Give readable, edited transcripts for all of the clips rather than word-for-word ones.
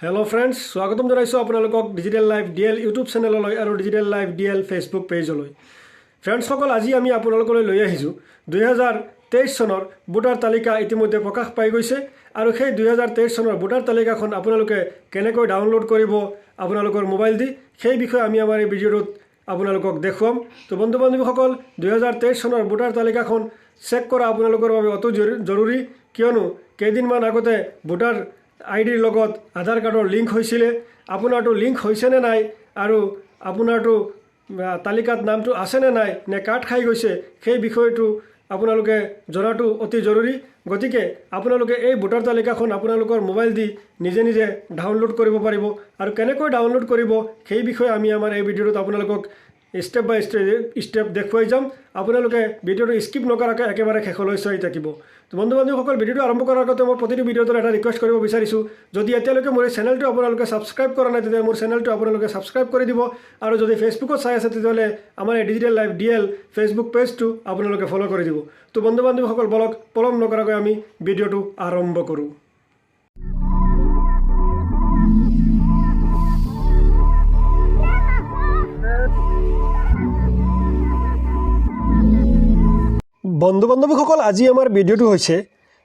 hello friends स्वागतम जनाइছোঁ আপোনালোকক digital life DL YouTube চেনেললৈ আৰু ডিজিটেল লাইফ ডিএল ফেসবুক পেজলৈ ফ্ৰেণ্ডসকল আজি আমি আপোনালোকলৈ লৈ আহিছোঁ 2023 চনৰ ভোটাৰ তালিকা ইতিমধ্যে প্ৰকাশ পাই গৈছে আৰু সেই 2023 চনৰ ভোটাৰ তালিকাখন আপোনালোকে কেনেকৈ ডাউনলোড কৰিব আপোনালোকৰ মোবাইল দি সেই বিষয়ে আমি আমাৰ এই ভিডিঅ'ত আপোনালোকক দেখুৱাম তো বন্ধু বান্ধৱীসকল 2023 চনৰ ভোটাৰ তালিকাখন চেক কৰা আপোনালোকৰ বাবে অতি জৰুৰী কিয়নো কেইদিনমান আগতে ভোটাৰ আইডিৰ লগত আধাৰ কাৰ্ডৰ লিংক হৈছিলে আপোনাৰটো লিংক হৈছে নে নাই আৰু আপোনাৰটো তালিকাত নামটো আছে নে নাই নে কাট খাই গৈছে সেই বিষয়টো আপোনালোকে জনাটো অতি জৰুৰী গতিকে আপোনালোকে এই ভোটাৰ তালিকাখন আপোনালোকৰ মোবাইল দি নিজে নিজে ডাউনলোড কৰিব পাৰিব আৰু কেনেকৈ ডাউনলোড কৰিব সেই বিষয়ে আমি আমাৰ এই ভিডিঅ'ত আপোনালোকক স্টেপ বাই স্টেপ দেখুৱাই যাম আপোনালোকে ভিডিঅ'টো স্কিপ নকৰাকৈ একেবাৰে শেষলৈ চাই থাকিব তো বন্ধু বান্ধৱীসকল ভিডিঅ'টো আৰম্ভ কৰাৰ আগতে মই প্ৰতিটো ভিডিঅ'ত এটা ৰিকুৱেষ্ট কৰিব বিচাৰিছোঁ যদি এতিয়ালৈকে মোৰ এই চেনেলটো আপোনালোকে ছাবস্ক্ৰাইব কৰা নাই তেতিয়াহ'লে মোৰ চেনেলটো আপোনালোকে ছাবস্ক্ৰাইব কৰি দিব আৰু যদি ফেচবুকত চাই আছে তেতিয়াহ'লে আমাৰ এই ডিজিটেল লাইফ ডিএল ফেচবুক পেজটো আপোনালোকে ফ'ল' কৰি দিব তো বন্ধু বান্ধৱীসকল বলক পলম নকৰাকৈ আমি ভিডিঅ'টো আৰম্ভ কৰোঁ বন্ধু বান্ধৱীসকল আজি আমাৰ ভিডিঅ'টো হৈছে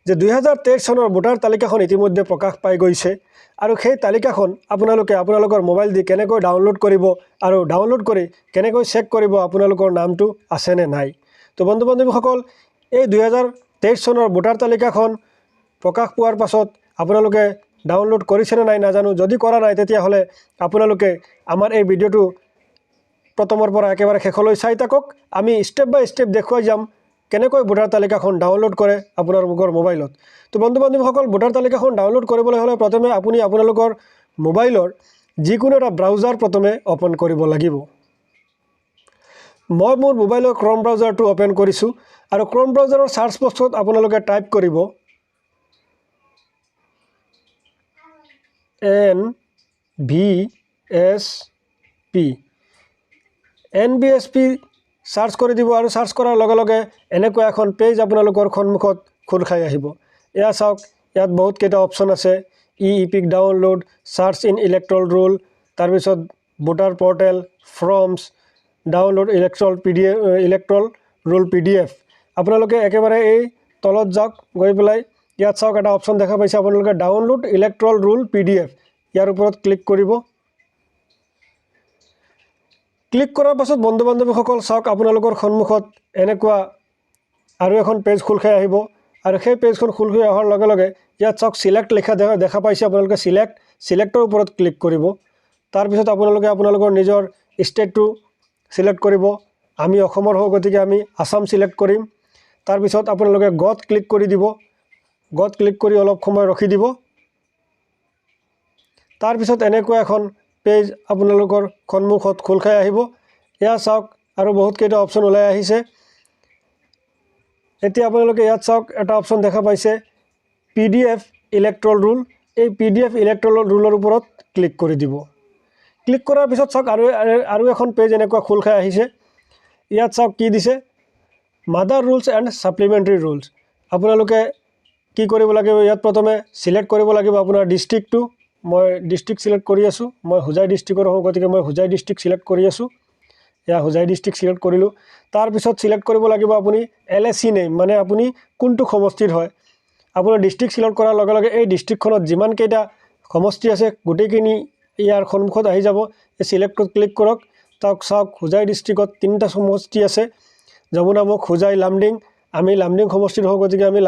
যে 2023 চনৰ ভোটাৰ তালিকাখন ইতিমধ্যে প্ৰকাশ পাই গৈছে আৰু সেই তালিকাখন আপোনালোকে আপোনালোকৰ মোবাইল দি কেনেকৈ ডাউনলোড কৰিব আৰু ডাউনলোড কৰি কেনেকৈ চেক কৰিব আপোনালোকৰ নামটো আছে নে নাই তো বন্ধু বান্ধৱীসকল এই 2023 চনৰ ভোটাৰ তালিকাখন প্ৰকাশ পোৱাৰ পাছত আপোনালোকে ডাউনলোড কৰিছে নে নাই নাজানো যদি কৰা নাই তেতিয়াহ'লে আপোনালোকে আমাৰ এই ভিডিঅ'টো প্ৰথমৰ পৰা একেবাৰে শেষলৈ চাই থাকক আমি ষ্টেপ বাই ষ্টেপ দেখুৱাই যাম কেনেকৈ ভোটাৰ তালিকাখন ডাউনলোড কৰে আপোনালোকৰ মোবাইলত তো বন্ধু বান্ধৱীসকল ভোটাৰ তালিকাখন ডাউনলোড কৰিবলৈ হ'লে প্ৰথমে আপুনি আপোনালোকৰ মোবাইলৰ যিকোনো এটা ব্ৰাউজাৰ প্ৰথমে ওপেন কৰিব লাগিব মই মোৰ মোবাইলৰ ক্ৰম ব্ৰাউজাৰটো ওপেন কৰিছোঁ আৰু ক্ৰম ব্ৰাউজাৰৰ সাৰ্চ বক্সত আপোনালোকে টাইপ কৰিব NVSP সাৰ্চ কৰে দিব আৰু সাৰ্চ কৰাৰ লগে লগে এনেকুৱা এখন পেজ আপোনালোকৰ সন্মুখত খোল খাই আহিব এয়া চাওক ইয়াত বহুত কেইটা অপচন আছে EPIC download search in electoral roll তাৰ পিছত voter portal forms download electoral roll PDF আপোনালোকে একেবাৰে এই তলত যাওক গৈ পেলাই ইয়াত চাওক এটা অপচন দেখা পাইছে আপোনালোকে ডাউনলোড ইলেক্ট্ৰল ৰোল PDF ইয়াৰ ওপৰত ক্লিক কৰিব ক্লিক কৰাৰ পাছত বন্ধু বান্ধৱীসকল চাওক আপোনালোকৰ সন্মুখত এনেকুৱা আৰু এখন পেজ খোল খাই আহিব আৰু সেই পেজখন খোল খাই অহাৰ লগে লগে ইয়াত চাওক সিলেক্ট লিখা দেখা পাইছে আপোনালোকে সিলেক্টৰ ওপৰত ক্লিক কৰিব তাৰ পিছত আপোনালোকে আপোনালোকৰ নিজৰ ষ্টেটটো সিলেক্ট কৰিব আমি অসমৰ হও গতিকে আমি আসাম সিলেক্ট কৰিম তাৰ পিছত আপোনালোকে গত ক্লিক কৰি দিব গত ক্লিক কৰি অলপ সময় ৰখি দিব তাৰ পিছত এনেকুৱা এখন পেজ আপোনালোকৰ সন্মুখত খোল খাই আহিব এয়া চাওক আৰু বহুত কেইটা অপচন ওলাই আহিছে এতিয়া আপোনালোকে ইয়াত চাওক এটা অপচন দেখা পাইছে PDF ইলেক্ট্ৰল ৰোল এই PDF ইলেক্ট্ৰল ৰোলৰ ওপৰত ক্লিক কৰি দিব ক্লিক কৰাৰ পিছত চাওক আৰু এখন পেজ এনেকুৱা খোল খাই আহিছে ইয়াত চাওক কি দিছে মাদাৰ ৰুলছ এণ্ড সাপ্লিমেণ্টাৰী ৰুলছ আপোনালোকে কি কৰিব লাগিব ইয়াত প্ৰথমে সিলেক্ট কৰিব লাগিব আপোনাৰ ডিস্ট্ৰিক্টটো মই ডিস্ট্ৰিক্ট সিলেক্ট কৰি আছোঁ মই হুজাই ডিস্ট্ৰিক্টৰ হওঁ গতিকে মই হুজাই ডিস্ট্ৰিক্ট সিলেক্ট কৰি আছোঁ এয়া হুজাই ডিস্ট্ৰিক্ট সিলেক্ট কৰিলোঁ তাৰ পিছত সিলেক্ট কৰিব লাগিব আপুনি LAC নেম মানে আপুনি কোনটো সমষ্টিৰ হয় আপোনাৰ ডিস্ট্ৰিক্ট সিলেক্ট কৰাৰ লগে লগে এই ডিস্ট্ৰিক্টখনত যিমান কেইটা সমষ্টি আছে গোটেইখিনি ইয়াৰ সন্মুখত আহি যাব এই সিলেক্টত ক্লিক কৰক চাওক হুজাই ডিস্ট্ৰিক্টত 3টা সমষ্টি আছে যমুনামুখ হুজাই লামডিং আমি লামডিং সমষ্টিৰ হওঁ গতিকে আমি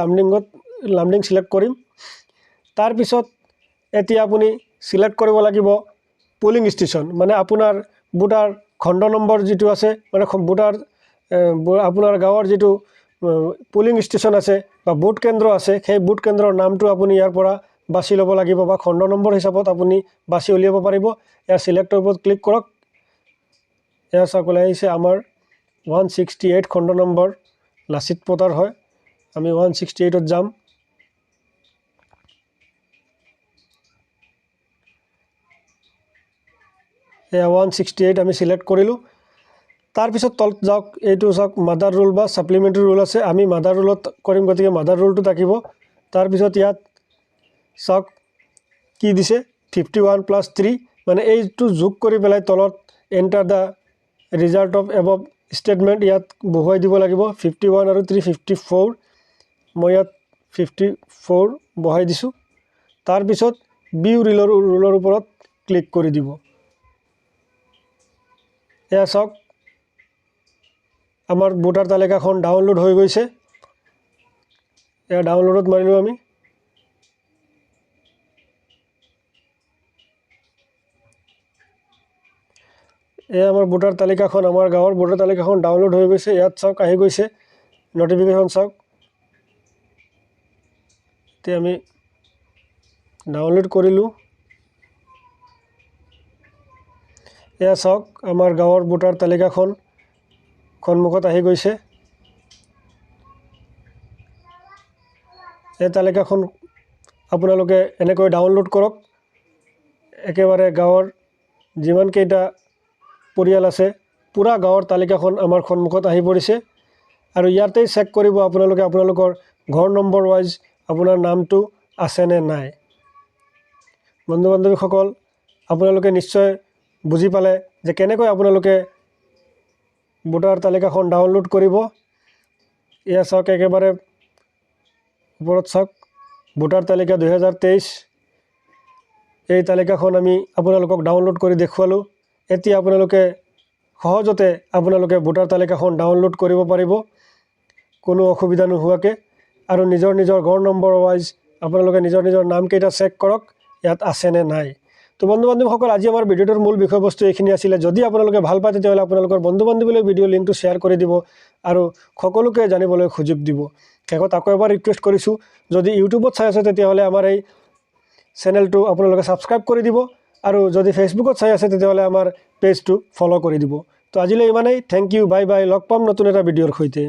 লামডিং সিলেক্ট কৰিম তাৰ পিছত এতিয়া আপুনি সিলেক্ট কৰিব লাগিব পুলিং ষ্টেচন মানে আপোনাৰ ভোটাৰ খণ্ড নম্বৰ যিটো আছে মানে ভোটাৰ আপোনাৰ গাঁৱৰ যিটো পুলিং ষ্টেচন আছে বা ভোট কেন্দ্ৰ আছে সেই ভোট কেন্দ্ৰৰ নামটো আপুনি ইয়াৰ পৰা বাছি ল'ব লাগিব বা খণ্ড নম্বৰ হিচাপত আপুনি বাছি উলিয়াব পাৰিব ইয়াৰ সিলেক্টৰ ওপৰত ক্লিক কৰক এয়া চাওক ওলাই আহিছে আমাৰ 168 খণ্ড নম্বৰ লাচিত পথাৰ হয় আমি 168ত যাম এয়া 168 আমি সিলেক্ট কৰিলোঁ তাৰ পিছত তলত যাওক এইটো চাওক মাদাৰ ৰুল বা সাপ্লিমেণ্টাৰী ৰুল আছে আমি মাদাৰ ৰুলত কৰিম গতিকে মাদাৰ ৰুলটো থাকিব তাৰ পিছত ইয়াত চাওক কি দিছে 51 + 3 মানে এইটো যোগ কৰি পেলাই তলত enter the result of above statement ইয়াত বহুৱাই দিব লাগিব 51 আৰু 3 54 মই ইয়াত 54 বহাই দিছোঁ তাৰপিছত ভিউ ৰুলৰ ওপৰত ক্লিক কৰি দিব এয়া চাওক আমাৰ ভোটাৰ তালিকাখন ডাউনলোড হৈ গৈছে এয়া ডাউনলোডত মাৰিলোঁ আমি এয়া আমাৰ ভোটাৰ তালিকাখন আমাৰ গাঁৱৰ ভোটাৰ তালিকাখন ডাউনলোড হৈ গৈছে ইয়াত চাওক আহি গৈছে নটিফিকেশ্যন চাওক এতিয়া আমি ডাউনলোড কৰিলোঁ এয়া চাওক আমাৰ গাঁৱৰ ভোটাৰ তালিকাখন সন্মুখত আহি গৈছে এই তালিকাখন আপোনালোকে এনেকৈ ডাউনলোড কৰক একেবাৰে গাঁৱৰ যিমানকেইটা পৰিয়াল আছে পুৰা গাঁৱৰ তালিকাখন আমাৰ সন্মুখত আহি পৰিছে আৰু ইয়াতেই চেক কৰিব আপোনালোকে আপোনালোকৰ ঘৰ নম্বৰ ৱাইজ আপোনাৰ নামটো আছে নে নাই বন্ধু বান্ধৱীসকল আপোনালোকে নিশ্চয় বুজি পালে যে কেনেকৈ আপোনালোকে ভোটাৰ তালিকাখন ডাউনলোড কৰিব এয়া চাওক একেবাৰে ওপৰত চাওক ভোটাৰ তালিকা 2023 এই তালিকাখন আমি আপোনালোকক ডাউনলোড কৰি দেখুৱালোঁ এতিয়া আপোনালোকে সহজতে আপোনালোকে ভোটাৰ তালিকাখন ডাউনলোড কৰিব পাৰিব কোনো অসুবিধা নোহোৱাকৈ আৰু নিজৰ নিজৰ ঘৰ নম্বৰ ৱাইজ আপোনালোকে নিজৰ নিজৰ নামকেইটা চেক কৰক ইয়াত আছে নে নাই তো বন্ধু বান্ধৱীসকল আজি আমাৰ ভিডিঅ'টোৰ মূল বিষয়বস্তু এইখিনি আছিলে যদি আপোনালোকে ভাল পায় তেতিয়াহ'লে আপোনালোকৰ বন্ধু বান্ধৱীলৈ ভিডিঅ' লিংকটো শ্বেয়াৰ কৰি দিব আৰু সকলোকে জানিবলৈ সুযোগ দিব শেষত আকৌ এবাৰ ৰিকুৱেষ্ট কৰিছোঁ যদি ইউটিউবত চাই আছে তেতিয়াহ'লে আমাৰ এই চেনেলটো আপোনালোকে ছাবস্ক্ৰাইব কৰি দিব আৰু যদি ফেচবুকত চাই আছে তেতিয়াহ'লে আমাৰ পেজটো ফ'ল' কৰি দিব তো আজিলৈ ইমানেই থেংক ইউ বাই বাই লগ পাম নতুন এটা ভিডিঅ'ৰ সৈতে